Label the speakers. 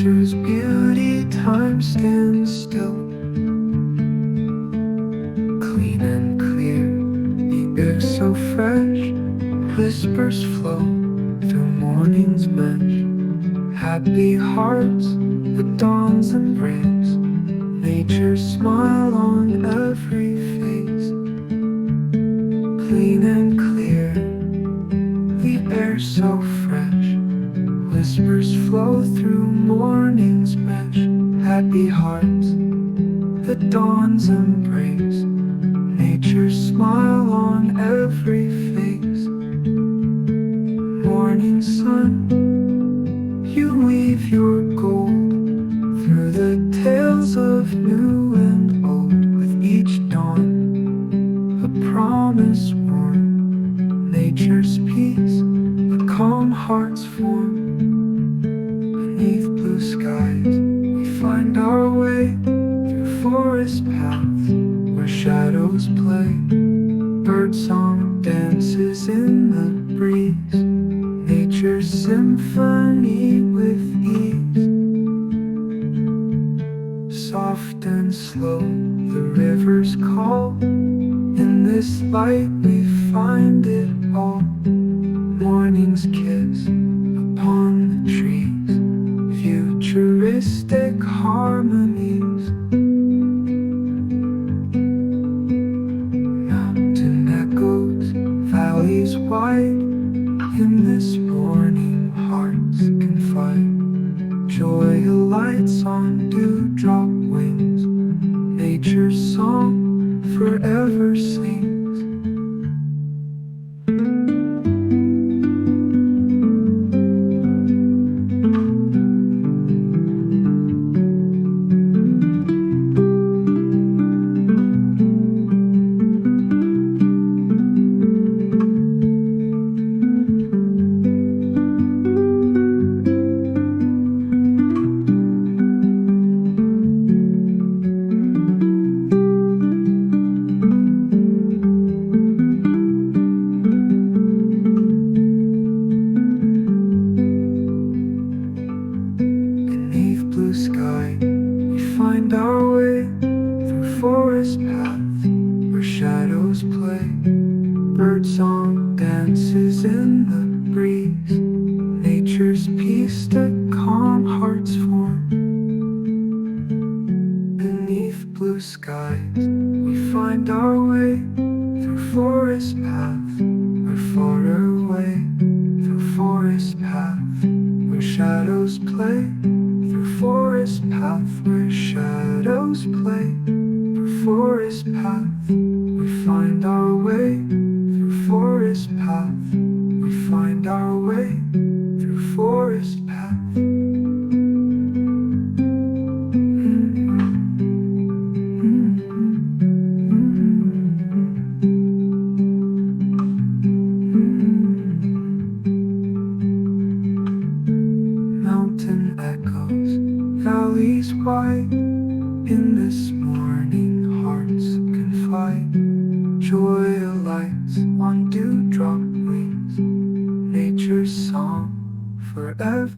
Speaker 1: Nature's beauty, time stands still. Clean and clear, the air so fresh. Whispers flow through morning's mesh. Happy hearts, the dawn's embrace. Nature's smile on every face. Clean and clear, the air so fresh. Whispers flow through morning's mesh. Happy hearts, the dawn's embrace. Nature's smile on every face. Morning sun, you weave your gold through the tales of new and old. With each dawn, a promise warm. Nature's peace, a calm heart's form. Beneath blue skies, we find our way through forest paths where shadows play. Birdsong dances in the breeze. Nature's symphony with ease. Soft and slow, the rivers call. In this light we find it all. Morning's kiss upon the trees. Futuristic harmonies. Mountain echoes, valleys wide. In this morning hearts confide. Joy alights on dewdrop wings. Nature's song forever sings. Sky, we find our way through forest paths where shadows play. Birdsong dances in the breeze. Nature's peace, the calm hearts form. Beneath blue skies, we find our way through forest paths where far away. Through forest paths where shadows play. Forest path where shadows play. Through forest path we find our way. Through forest path we find our way. Through forest path. Mountain echoes, valleys wide. In this morning hearts confide. Joy alights on dewdrop wings. Nature's song forever.